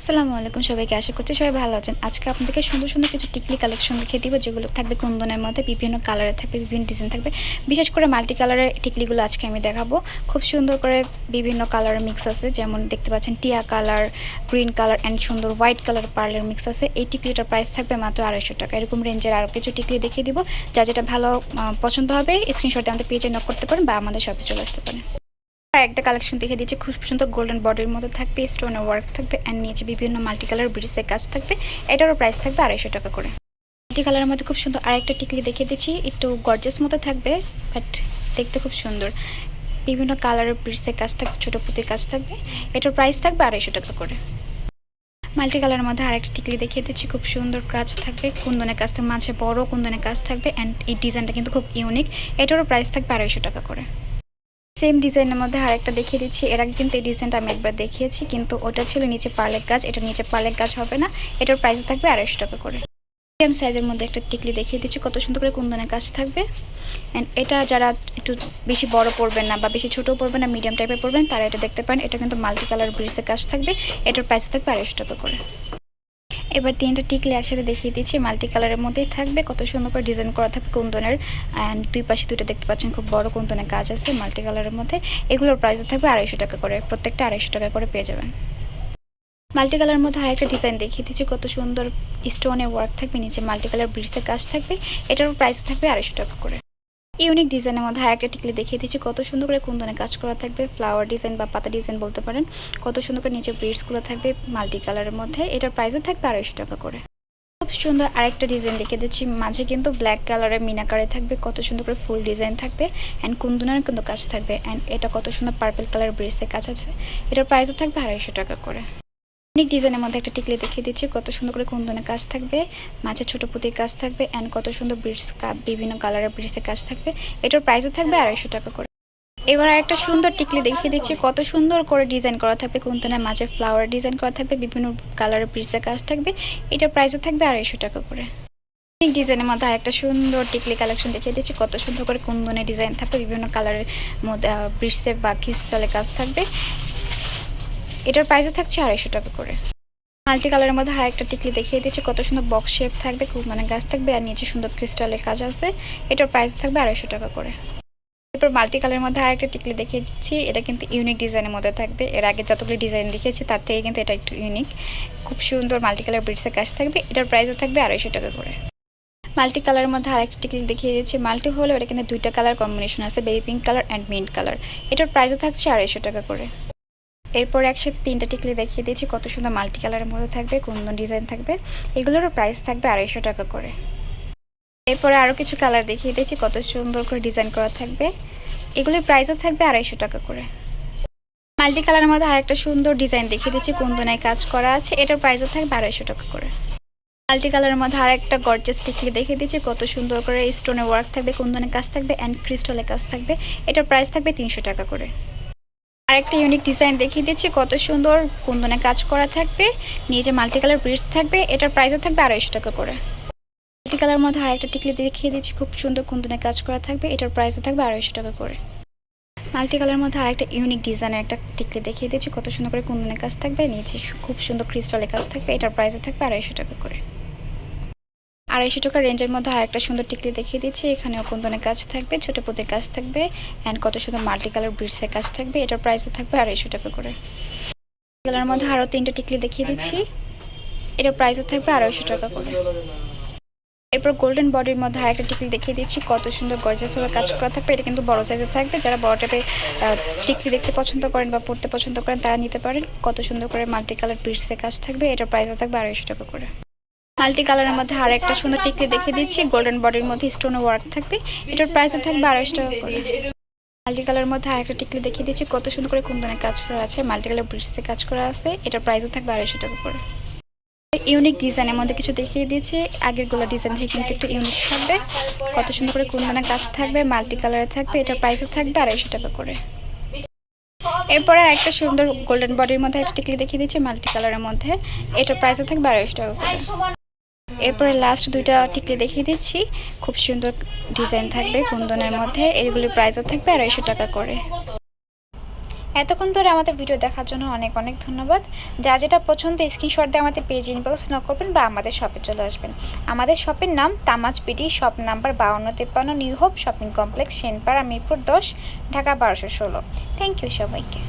আসসালামু আলাইকুম সবাইকে, আশা করছি সবাই ভালো আছেন। আজকে আপনাদেরকে সুন্দর সুন্দর কিছু টিকলি কালেকশন দেখিয়ে দিব, যেগুলো থাকবে কুন্দনের মধ্যে বিভিন্ন কালারে থাকবে, বিভিন্ন ডিজাইন থাকবে। বিশেষ করে মাল্টি কালারের টিকলিগুলো আজকে আমি দেখাবো। খুব সুন্দর করে বিভিন্ন কালারের মিক্স আছে, যেমন দেখতে পাচ্ছেন টিয়া কালার, গ্রিন কালার অ্যান্ড সুন্দর হোয়াইট কালার পার্লের মিক্স আছে। এই টিকলিটার প্রাইস থাকবে মাত্র 250 টাকা। এরকম রেঞ্জের আরও কিছু টিকলি দেখিয়ে দিব। যা যেটা ভালো পছন্দ হবে স্ক্রিনশটে আমাদের পেজে নক করতে পারেন বা আমাদের শপে চলে আসতে পারেন। আর একটা কালেকশন দেখে দিচ্ছি, খুব সুন্দর গোল্ডেন বডির মধ্যে থাকবে, স্টোনের ওয়ার্ক থাকবে অ্যান্ড নিচে বিভিন্ন মাল্টি কালার ব্রিজের কাজ থাকবে। এটারও প্রাইস থাকবে 250 টাকা করে। মাল্টি কালারের মধ্যে খুব সুন্দর আরেকটা টিকলি দেখিয়ে দিচ্ছি, একটু গর্জিয়াস মতো থাকবে, বাট দেখতে খুব সুন্দর। বিভিন্ন কালারের ব্রিজের কাজ থাকবে, ছোটো পুঁতির কাজ থাকবে। এটার প্রাইস থাকবে 250 টাকা করে। মাল্টি কালারের মধ্যে আরেকটা টিকলি দেখিয়ে দিচ্ছি, খুব সুন্দর কাজ থাকবে, কুন্দনের কাজ থাকবে, মাঝে বড় কুন্দনের কাজ থাকবে অ্যান্ড এই ডিজাইনটা কিন্তু খুব ইউনিক। এটারও প্রাইস থাকবে 250 টাকা করে। সেম ডিজাইনের মধ্যে আরেকটা দেখিয়ে দিচ্ছি। এর আগে কিন্তু এই ডিজাইনটা আমি একবার দেখিয়েছি, কিন্তু ওটা ছিল নিচে পার্লের কাজ, এটা নিচে পার্লের কাজ হবে না। এটার প্রাইস থাকবে 250 টাকা করে। মিডিয়াম সাইজের মধ্যে একটা টিকলি দেখিয়ে দিচ্ছি, কত সুন্দর করে কুন্দনের কাজ থাকবে। অ্যান্ড এটা যারা একটু বেশি বড় পড়বেন না বা বেশি ছোটো পড়বেন না, মিডিয়াম টাইপের পড়বেন, তারা এটা দেখতে পারেন। এটা কিন্তু মাল্টি কালার ব্রিজের কাজ থাকবে। এটার প্রাইস থাকবে 250 টাকা করে। এবার তিনটা টিকলি একসাথে দেখিয়ে দিচ্ছি, মাল্টি কালারের মধ্যেই থাকবে, কত সুন্দর করে ডিজাইন করা থাকবে কুন্দনের। অ্যান্ড দুই পাশে দুইটা দেখতে পাচ্ছেন খুব বড় কুন্দনের কাজ আছে মাল্টি কালারের মধ্যে। এগুলোর প্রাইস থাকবে 250 টাকা করে, প্রত্যেকটা 250 টাকা করে পেয়ে যাবেন। মাল্টি কালারের মধ্যে আরেকটা ডিজাইন দেখিয়ে দিচ্ছি, কত সুন্দর স্টোনের ওয়ার্ক থাকবে, নিচে মাল্টি কালার ব্রিজের কাজ থাকবে। এটারও প্রাইস থাকবে 250 টাকা করে। ইউনিক ডিজাইনের মধ্যে আরেকটা টিকলি দেখিয়ে দিচ্ছি, কত সুন্দর করে কুন্দনে কাজ করা থাকবে, ফ্লাওয়ার ডিজাইন বা পাতা ডিজাইন বলতে পারেন। কত সুন্দর করে নিচে ব্রিডসগুলো থাকবে মাল্টি কালারের মধ্যে। এটার প্রাইসও থাকবে 250 টাকা করে। খুব সুন্দর আরেকটা ডিজাইন দেখিয়ে দিচ্ছি, মাঝে কিন্তু ব্ল্যাক কালারের মিনাকারে থাকবে, কত সুন্দর করে ফুল ডিজাইন থাকবে অ্যান্ড কুন্দনের কিন্তু কাজ থাকবে। অ্যান্ড এটা কত সুন্দর পার্পল কালার ব্রিজের কাজ আছে। এটার প্রাইসও থাকবে 250 টাকা করে। অনেক ডিজাইনের মধ্যে একটা টিকলি দেখিয়ে দিচ্ছি, কত সুন্দর করে কুন্দনের কাজ থাকবে, মাঝে ছোটো পুঁতির কাজ থাকবে অ্যান্ড কত সুন্দর ব্রিডস বিভিন্ন কালারের ব্রিজের কাজ থাকবে। এটার প্রাইসও থাকবে 250 টাকা করে। এবার একটা সুন্দর টিকলি দেখিয়ে দিচ্ছি, কত সুন্দর করে ডিজাইন করা থাকবে, কুন্দনের মাঝে ফ্লাওয়ার ডিজাইন করা থাকবে, বিভিন্ন কালারের ব্রিজের কাজ থাকবে। এটার প্রাইসও থাকবে 250 টাকা করে। অনেক ডিজাইনের মধ্যে একটা সুন্দর টিকলি কালেকশন দেখিয়ে দিচ্ছি, কত সুন্দর করে কুন্দনের ডিজাইন থাকবে, বিভিন্ন কালারের মধ্যে ব্রিজের বা ক্রিস্টালের কাজ থাকবে। এটার প্রাইসও থাকছে 250 টাকা করে। মাল্টি কালারের মধ্যে আরেকটা টিকলি দেখিয়ে দিচ্ছি, কত সুন্দর বক্স শেপ থাকবে, খুব গাছ থাকবে আর নিচে সুন্দর ক্রিস্টালের কাজ আছে। এটার প্রাইস থাকবে 250 টাকা করে। এরপর মাল্টি কালারের মধ্যে আরেকটা টিকলি দেখিয়ে দিচ্ছি, এটা কিন্তু ইউনিক ডিজাইনের মধ্যে থাকবে। এর আগে যতগুলো ডিজাইন দেখিয়েছি তার থেকে কিন্তু এটা একটু ইউনিক। খুব সুন্দর মাল্টি কালার ব্রিডসের কাজ থাকবে। এটার প্রাইসও থাকবে 250 টাকা করে। মাল্টি কালারের মধ্যে আরেকটা টিকলি দেখিয়ে দিচ্ছি, মাল্টি হলেও এটা কিন্তু দুইটা কালার কম্বিনেশন আছে, baby pink colour and mint colour. এটার প্রাইসও থাকছে 250 টাকা করে। এরপর একসাথে তিনটা টিকলি দেখিয়ে দিচ্ছি, কত সুন্দর মাল্টি কালারের মধ্যে থাকবে, কুন্দন ডিজাইন থাকবে। এগুলোরও প্রাইস থাকবে 250 টাকা করে। এরপরে আরও কিছু কালার দেখিয়ে দিচ্ছি, কত সুন্দর করে ডিজাইন করা থাকবে। এগুলোর প্রাইসও থাকবে 250 টাকা করে। মাল্টি কালারের মধ্যে আরেকটা সুন্দর ডিজাইন দেখিয়ে দিচ্ছি, কুন্দনায় কাজ করা আছে। এটার প্রাইসও থাকবে 250 টাকা করে। মাল্টি কালারের মধ্যে আরেকটা গর্জিয়াস টিকলি দেখিয়ে দিচ্ছি, কত সুন্দর করে স্টোনের ওয়ার্ক থাকবে, কুন্দনের কাজ থাকবে অ্যান্ড ক্রিস্টালের কাজ থাকবে। এটার প্রাইস থাকবে 300 টাকা করে। আরেকটা ইউনিক ডিজাইন দেখিয়ে দিচ্ছি, কত সুন্দর কুন্দনে কাজ করা থাকবে, নিচে মাল্টি কালার ব্রিডস থাকবে। এটার প্রাইসও থাকবে 250 টাকা করে। মাল্টি কালার মধ্যে আরেকটা টিকলি দেখিয়ে দিচ্ছি, খুব সুন্দর কুন্দনে কাজ করা থাকবে। এটার প্রাইসও থাকবে 250 টাকা করে। মাল্টি কালার মধ্যে আরেকটা ইউনিক ডিজাইনের একটা টিকলি দেখিয়ে দিচ্ছি, কত সুন্দর করে কুন্দনের কাজ থাকবে, নিচে খুব সুন্দর ক্রিস্টালের কাজ থাকবে। এটার প্রাইসও থাকবে 250 টাকা করে। 250 টাকা রেঞ্জের মধ্যে আরেকটা সুন্দর টিকলি দেখিয়ে দিচ্ছি, এখানেও কুন্দনের কাজ থাকবে, ছোটো পুঁতির কাজ থাকবে অ্যান্ড কত সুন্দর মাল্টি কালার ব্রিডসের কাজ থাকবে। এটার প্রাইসও থাকবে 250 টাকা করে। কালার মধ্যে আরও তিনটা টিকলি দেখিয়ে দিচ্ছি, এটার প্রাইসও থাকবে 250 টাকা করে। এরপর গোল্ডেন বডির মধ্যে আরেকটা টিকলি দেখিয়ে দিচ্ছি, কত সুন্দর গর্জিয়াস ভাবে কাজ করা থাকবে। এটা কিন্তু বড় সাইজের থাকবে, যারা বড় টাইপের টিকলি দেখতে পছন্দ করেন বা পড়তে পছন্দ করেন তারা নিতে পারেন। কত সুন্দর করে মাল্টি কালার ব্রিডসের কাজ থাকবে। এটার প্রাইসও থাকবে 250 টাকা করে। মাল্টি কালারের মধ্যে আরেকটা সুন্দর টিকলি দেখিয়ে দিচ্ছি, গোল্ডেন বডির মধ্যে স্টোনের ওয়ার্ক থাকবে। এটার প্রাইসও থাকবে 250 টাকা করে। মাল্টি কালারের মধ্যে আরেকটা টিকলি দেখিয়ে দিচ্ছি, কত সুন্দর করে কুন্দনের কাজ করা আছে, মাল্টি কালার ব্রিডসের কাজ করা আছে। এটার প্রাইসও থাকবে 250 টাকা করে। ইউনিক ডিজাইনের মধ্যে কিছু দেখিয়ে দিয়েছি, আগেরগুলো ডিজাইন থেকে কিন্তু একটু ইউনিক থাকবে। কত সুন্দর করে কুন্দনের কাজ থাকবে, মাল্টি কালারে থাকবে। এটার প্রাইসও থাকবে 250 টাকা করে। এরপরে একটা সুন্দর গোল্ডেন বডির মধ্যে একটা টিকলি দেখিয়ে দিচ্ছি, মাল্টি কালারের মধ্যে। এটার প্রাইসও থাকবে 250 টাকা করে। এরপরে লাস্ট দুইটা টিকলি দেখিয়ে দিচ্ছি, খুব সুন্দর ডিজাইন থাকবে কুন্দনের মধ্যে। এগুলির প্রাইসও থাকবে 250 টাকা করে। এতক্ষণ ধরে আমাদের ভিডিও দেখার জন্য অনেক অনেক ধন্যবাদ। যা যেটা পছন্দ স্ক্রিনশট দিয়ে আমাদের পেজ ইনবক্স নক করবেন বা আমাদের শপে চলে আসবেন। আমাদের শপের নাম Tamaj BD, shop number 5253, new hope shopping complex, Senpara, Mirpur 10, Dhaka 1216। Thank you সবাইকে।